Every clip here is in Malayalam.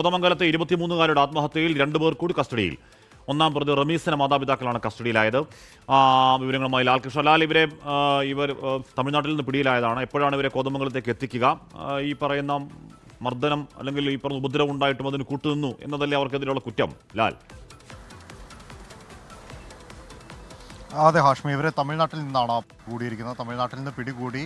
കോതമംഗലത്തെ 23-കാരുടെ ആത്മഹത്യയിൽ 2 പേർ കൂടി കസ്റ്റഡിയിൽ. ഒന്നാം പ്രതി റമീസിന്റെ മാതാപിതാക്കളാണ് കസ്റ്റഡിയിലായത്. വിവരങ്ങളുമായി ലാൽകൃഷ്ണ. ലാൽ, ഇവർ തമിഴ്നാട്ടിൽ നിന്ന് പിടിയിലായതാണ്. എപ്പോഴാണ് ഇവരെ കോതമംഗലത്തേക്ക് എത്തിക്കുക? ഈ പറയുന്ന മർദ്ദനം അല്ലെങ്കിൽ ഈ പറഞ്ഞ ഉപദ്രവം ഉണ്ടായിട്ടും അതിന് കൂട്ടുനിന്നു എന്നതല്ലേ അവർക്കെതിരെയുള്ള കുറ്റം? ലാൽ. അതെ ഹാഷ്മി, ഇവരെ തമിഴ്നാട്ടിൽ നിന്നാണ് കൂടിയിരിക്കുന്നത്. തമിഴ്നാട്ടിൽ നിന്ന് പിടികൂടി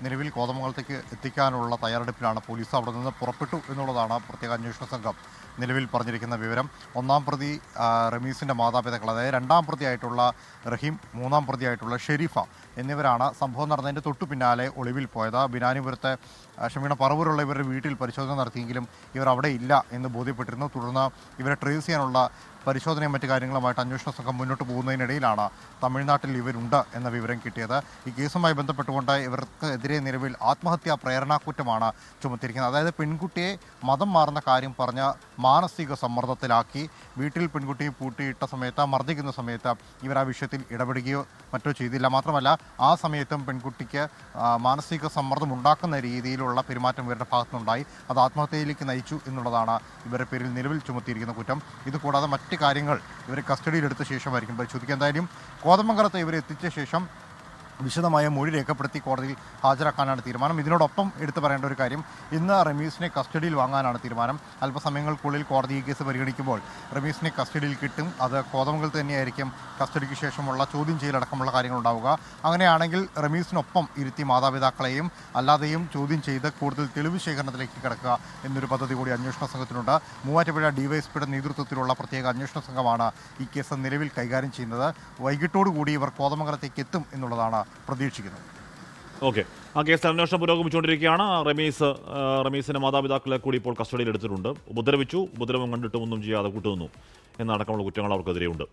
നിലവിൽ കോതമംഗലത്തേക്ക് എത്തിക്കാനുള്ള തയ്യാറെടുപ്പിലാണ് പോലീസ്. അവിടെ നിന്ന് പുറപ്പെട്ടു എന്നുള്ളതാണ് പ്രത്യേക അന്വേഷണ സംഘം നിലവിൽ പറഞ്ഞിരിക്കുന്ന വിവരം. ഒന്നാം പ്രതി റമീസിൻ്റെ മാതാപിതാക്കൾ, അതായത് രണ്ടാം പ്രതിയായിട്ടുള്ള റഹീം, മൂന്നാം പ്രതിയായിട്ടുള്ള ഷെരീഫ എന്നിവരാണ് സംഭവം നടന്നതിൻ്റെ തൊട്ടു പിന്നാലെ ഒളിവിൽ പോയത്. ബിനാനിപുരത്തെ പറവൂരുള്ള ഇവരുടെ വീട്ടിൽ പരിശോധന നടത്തിയെങ്കിലും ഇവർ അവിടെ ഇല്ല എന്ന് ബോധ്യപ്പെട്ടിരുന്നു. തുടർന്ന് ഇവരെ ട്രേസ് ചെയ്യാനുള്ള പരിശോധനയും മറ്റു കാര്യങ്ങളുമായിട്ട് അന്വേഷണ സംഘം മുന്നോട്ട് പോകുന്നതിനിടയിലാണ് തമിഴ്നാട്ടിൽ ഇവരുണ്ട് എന്ന വിവരം കിട്ടിയത്. ഈ കേസുമായി ബന്ധപ്പെട്ടുകൊണ്ട് ഇവർക്കെതിരെ നിലവിൽ ആത്മഹത്യാ പ്രേരണാക്കുറ്റമാണ് ചുമത്തിയിരിക്കുന്നത്. അതായത് പെൺകുട്ടിയെ മതം മാറുന്ന കാര്യം പറഞ്ഞ് മാനസിക സമ്മർദ്ദത്തിലാക്കി വീട്ടിൽ പെൺകുട്ടിയെ പൂട്ടിയിട്ട സമയത്ത്, മർദ്ദിക്കുന്ന സമയത്ത് ഇവർ ആ വിഷയത്തിൽ ഇടപെടുകയോ മറ്റോ ചെയ്തില്ല. മാത്രമല്ല ആ സമയത്തും പെൺകുട്ടിക്ക് മാനസിക സമ്മർദ്ദം ഉണ്ടാക്കുന്ന രീതിയിലുള്ള പെരുമാറ്റം ഇവരുടെ ഭാഗത്തുനിന്നുണ്ടായി. അത് ആത്മഹത്യയിലേക്ക് നയിച്ചു എന്നുള്ളതാണ് ഇവരുടെ പേരിൽ നിലവിൽ ചുമത്തിയിരിക്കുന്ന കുറ്റം. ഇതുകൂടാതെ മറ്റ് കാര്യങ്ങൾ ഇവരെ കസ്റ്റഡിയിലെടുത്ത ശേഷമായിരിക്കും പരിശോധിക്കുക. എന്തായാലും കോതമംഗലത്ത് ഇവരെ എത്തിച്ച ശേഷം വിശദമായ മൊഴി രേഖപ്പെടുത്തി കോടതിയിൽ ഹാജരാക്കാനാണ് തീരുമാനം. ഇതിനോടൊപ്പം എടുത്തു പറയേണ്ട ഒരു കാര്യം, ഇന്ന് റമീസിനെ കസ്റ്റഡിയിൽ വാങ്ങാനാണ് തീരുമാനം. അല്പസമയങ്ങൾക്കുള്ളിൽ കോടതി ഈ കേസ് പരിഗണിക്കുമ്പോൾ റമീസിനെ കസ്റ്റഡിയിൽ കിട്ടും. അത് കോതമംഗലത്ത് തന്നെയായിരിക്കും കസ്റ്റഡിക്ക് ശേഷമുള്ള ചോദ്യം ചെയ്യലടക്കമുള്ള കാര്യങ്ങൾ ഉണ്ടാവുക. അങ്ങനെയാണെങ്കിൽ റമീസിനൊപ്പം ഇരുത്തി മാതാപിതാക്കളെയും അല്ലാതെയും ചോദ്യം ചെയ്ത് കൂടുതൽ തെളിവ് ശേഖരണത്തിലേക്ക് കിടക്കുക എന്നൊരു പദ്ധതി കൂടി അന്വേഷണ സംഘത്തിനുണ്ട്. മൂവാറ്റുപുഴ ഡിവൈഎസ്പിയുടെ നേതൃത്വത്തിലുള്ള പ്രത്യേക അന്വേഷണ സംഘമാണ് ഈ കേസ് നിലവിൽ കൈകാര്യം ചെയ്യുന്നത്. വൈകിട്ടോടുകൂടി ഇവർ കോതമംഗലത്തേക്ക് എത്തും എന്നുള്ളതാണ് പ്രതീക്ഷിക്കുന്നത്. ഓക്കെ, ആ കേസിൽ അന്വേഷണം പുരോഗമിച്ചുകൊണ്ടിരിക്കുകയാണ്. റമീസിന്റെ മാതാപിതാക്കളെ കൂടി ഇപ്പോൾ കസ്റ്റഡിയിൽ എടുത്തിട്ടുണ്ട്. ഉപദ്രവം കണ്ടിട്ടും ഒന്നും ചെയ്യാതെ കൂട്ടുനിന്നു എന്നടക്കമുള്ള കുറ്റങ്ങൾ അവർക്കെതിരെയുണ്ട്.